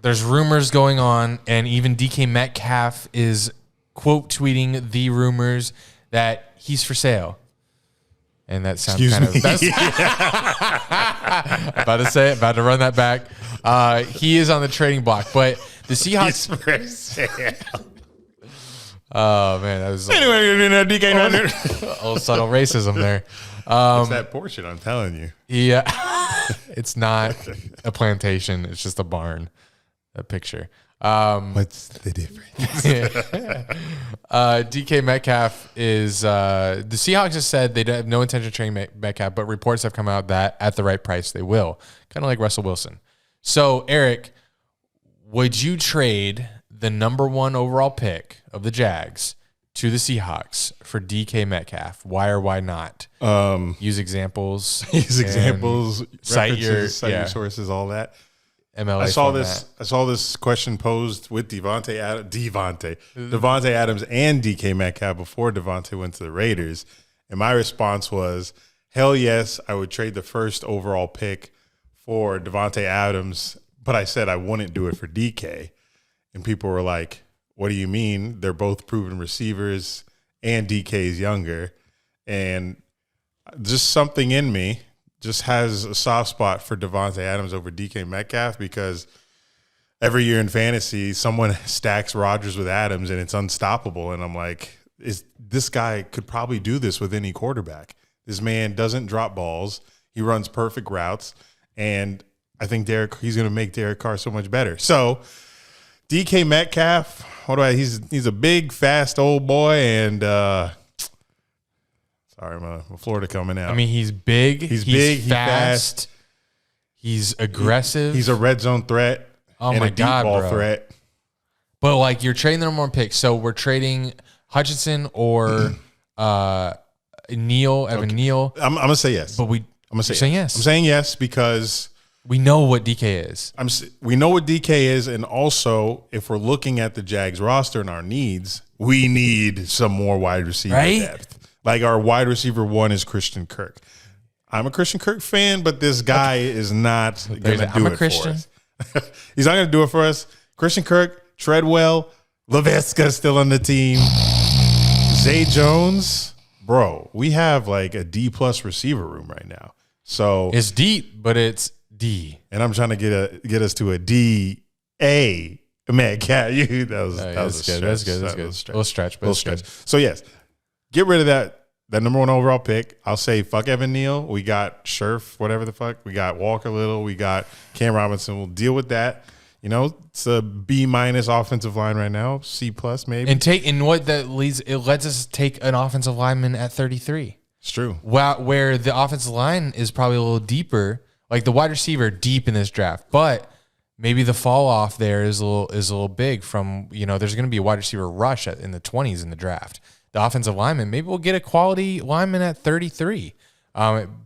there's rumors going on, and even DK Metcalf is quote tweeting the rumors that he's for sale. And that sounds about to run that back. He is on the trading block, but the Seahawks. Oh man, that was DK. Old subtle racism there. It's that portion, I'm telling you. Yeah, it's not a plantation; it's just a barn. A picture. What's the difference? DK Metcalf is the Seahawks have said they have no intention of trading Metcalf, but reports have come out that at the right price they will, kind of like Russell Wilson. So, Eric, would you trade the number 1 overall pick of the Jags to the Seahawks for DK Metcalf? Why or why not? Use examples. Cite your sources, all that. MLA I saw this question posed with Devontae Adams and DK Metcalf before Devontae went to the Raiders, and my response was, hell yes, I would trade the first overall pick for Devontae Adams, but I said I wouldn't do it for DK, and people were like, what do you mean? They're both proven receivers, and DK is younger, and just something in me just has a soft spot for Devontae Adams over DK Metcalf, because every year in fantasy, someone stacks Rodgers with Adams and it's unstoppable. And I'm like, this guy could probably do this with any quarterback. This man doesn't drop balls. He runs perfect routes. And I think he's going to make Derek Carr so much better. So DK Metcalf, he's a big, fast old boy. And, sorry, my Florida coming out. I mean, he's big. He's big. He's fast. He's aggressive. He's a red zone threat. Oh and my a deep God, ball bro. threat. But like, you're trading the number 1 pick, so we're trading Hutchinson or Evan Neal. I'm gonna say yes. But I'm gonna say yes. I'm saying yes because we know what DK is. We know what DK is, and also if we're looking at the Jags roster and our needs, we need some more wide receiver depth. Like, our wide receiver 1 is Christian Kirk. I'm a Christian Kirk fan, but this guy is not going to do it for us. He's not going to do it for us. Christian Kirk, Treadwell, Laviska still on the team. Zay Jones, bro, we have like a D+ receiver room right now. So it's deep, but it's D. And I'm trying to get us to a D-A. Man, that was good. That's good. Little stretch. So yes. Get rid of that number 1 overall pick. I'll say fuck Evan Neal. We got Scherf, whatever the fuck. We got Walker Little. We got Cam Robinson. We'll deal with that. You know, it's a B- offensive line right now. C+ maybe. And what that leads, it lets us take an offensive lineman at 33. It's true. Where the offensive line is probably a little deeper, like the wide receiver deep in this draft, but maybe the fall off there is a little big from, there's going to be a wide receiver rush in the 20s in the draft. The offensive lineman, maybe we'll get a quality lineman at 33.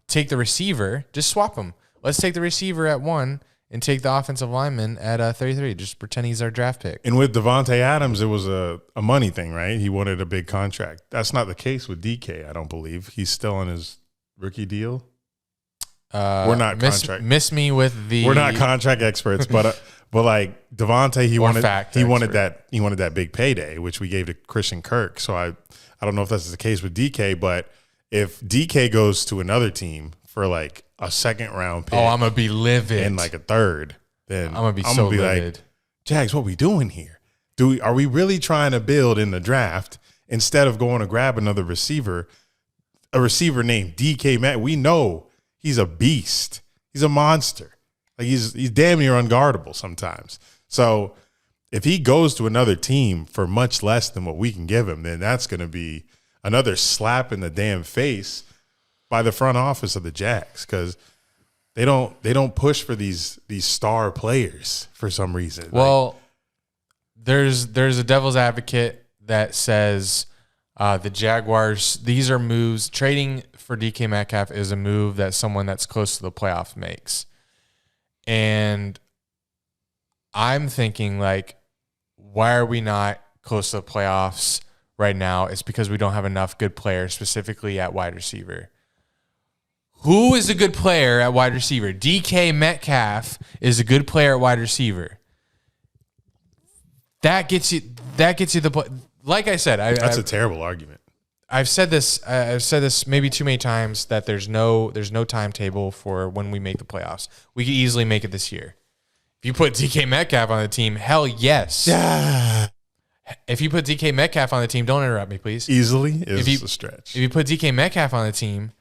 Take the receiver, just swap them. Let's take the receiver at 1 and take the offensive lineman at 33. Just pretend he's our draft pick. And with Devontae Adams, it was a money thing, right? He wanted a big contract. That's not the case with DK, I don't believe. He's still on his rookie deal. We're not contract. Miss me with the. We're not contract experts, but like Devontae, he wanted that big payday, which we gave to Christian Kirk. So I don't know if that's the case with DK, but if DK goes to another team for like a 2nd round pick, I'm gonna be livid, and like a 3rd, then I'm gonna be livid. Like, Jags, what we doing here? Are we really trying to build in the draft instead of going to grab another receiver, a receiver named DK Metcalf? We know he's a beast. He's a monster. Like he's damn near unguardable sometimes. So if he goes to another team for much less than what we can give him, then that's going to be another slap in the damn face by the front office of the Jags, because they don't push for these star players for some reason. Well, there's a devil's advocate that says the Jaguars, these are moves. Trading for DK Metcalf is a move that someone that's close to the playoff makes. And I'm thinking, like, why are we not close to the playoffs right now? It's because we don't have enough good players, specifically at wide receiver. Who is a good player at wide receiver? DK Metcalf is a good player at wide receiver. That gets you the like I said. That's a terrible argument. I've said this maybe too many times that there's no timetable for when we make the playoffs. We could easily make it this year. If you put DK Metcalf on the team, hell yes. Yeah. If you put DK Metcalf on the team, don't interrupt me, please. Easily is a stretch. If you put DK Metcalf on the team,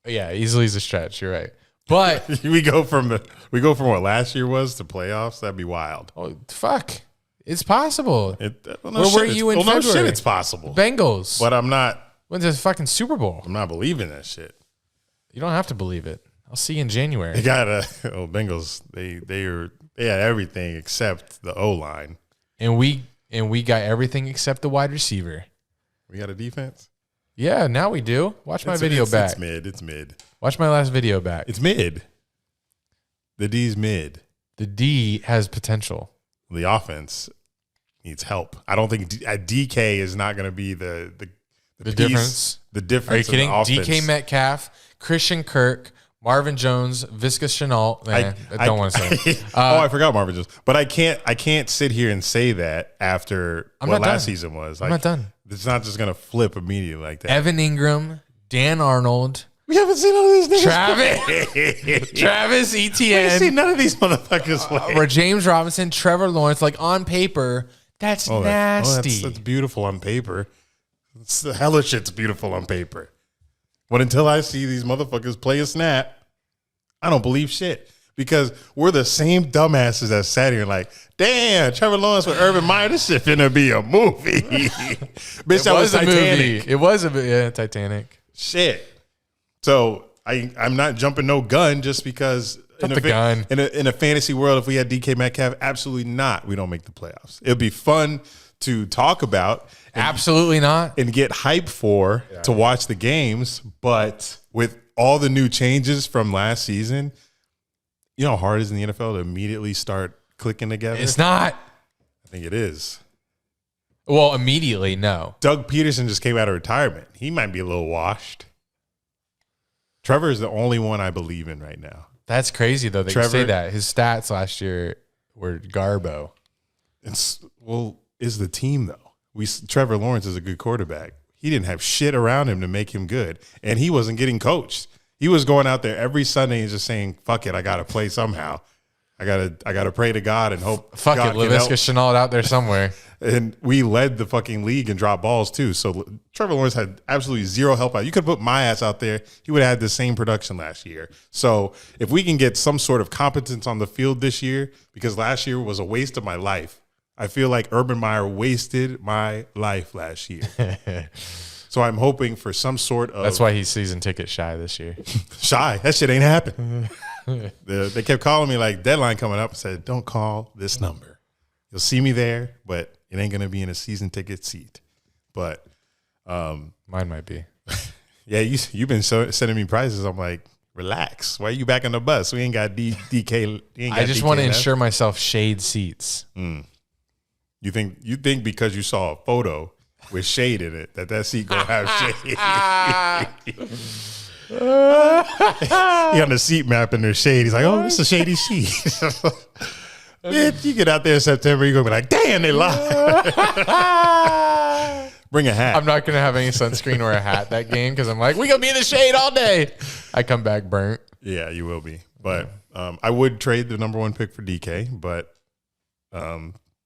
yeah, easily is a stretch. You're right. But we go from what last year was to playoffs. That'd be wild. Oh fuck, it's possible. Where were you in February? No shit, it's possible. Bengals. But I'm not. When's the fucking Super Bowl? I'm not believing that shit. You don't have to believe it. I'll see you in January. They got Bengals. They had everything except the O-line, and we got everything except the wide receiver. We got a defense. Yeah, now we do. Watch my video back. It's mid. Watch my last video back. It's mid. The D's mid. The D has potential. The offense needs help. I don't think DK is not going to be the difference. The difference. Are you kidding? DK Metcalf, Christian Kirk, Marvin Jones, Visca Chenault. I don't want to say. I forgot Marvin Jones. But I can't sit here and say that after what last season was. I'm not done. It's not just going to flip immediately like that. Evan Ingram, Dan Arnold. We haven't seen all of these niggas. Travis Etienne. We haven't seen none of these motherfuckers play. Or James Robinson, Trevor Lawrence. Like on paper, that's nasty. That's beautiful on paper. It's the hella shit's beautiful on paper. But until I see these motherfuckers play a snap, I don't believe shit. Because we're the same dumbasses that sat here like, damn, Trevor Lawrence with Urban Meyer, this shit finna be a movie. Bitch, that was Titanic. Movie. It was Titanic. Shit. So I'm not jumping no gun just because in a fantasy world, if we had DK Metcalf, absolutely not. We don't make the playoffs. It'd be fun to talk about. Absolutely not. And get hype for to watch the games. But with all the new changes from last season, you know how hard it is in the NFL to immediately start clicking together? It's not. I think it is. Well, immediately, no. Doug Peterson just came out of retirement. He might be a little washed. Trevor is the only one I believe in right now. That's crazy, though. They say that. His stats last year were garbo. Is the team, though. Trevor Lawrence is a good quarterback. He didn't have shit around him to make him good, and he wasn't getting coached. He was going out there every Sunday and just saying, fuck it, I got to play somehow. I gotta pray to God and hope. Fuck God it, Laviska Shenault out there somewhere. And we led the fucking league in drop balls too. So Trevor Lawrence had absolutely zero help out. You could put my ass out there. He would have had the same production last year. So if we can get some sort of competence on the field this year, because last year was a waste of my life. I feel like Urban Meyer wasted my life last year. So I'm hoping for some sort of. That's why he's season ticket shy this year. Shy? That shit ain't happened. They kept calling me like deadline coming up and said, don't call this number. You'll see me there, but it ain't going to be in a season ticket seat. But mine might be. Yeah, you've been sending me prices. I'm like, relax. Why are you back on the bus? We ain't got DK. I just want to ensure myself shade seats. You think because you saw a photo with shade in it that seat gonna have shade? He on the seat map and there's shade. He's like, oh, this is a shady seat. Bitch, you get out there in September, you're gonna be like, damn, they lied. Bring a hat. I'm not gonna have any sunscreen or a hat that game because I'm like, we gonna be in the shade all day. I come back burnt. Yeah, you will be. But I would trade the number 1 pick for DK, but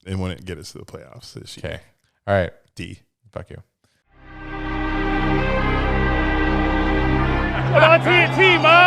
it wouldn't get us to the playoffs this year. Okay. All right. D. Fuck you. On TNT, man.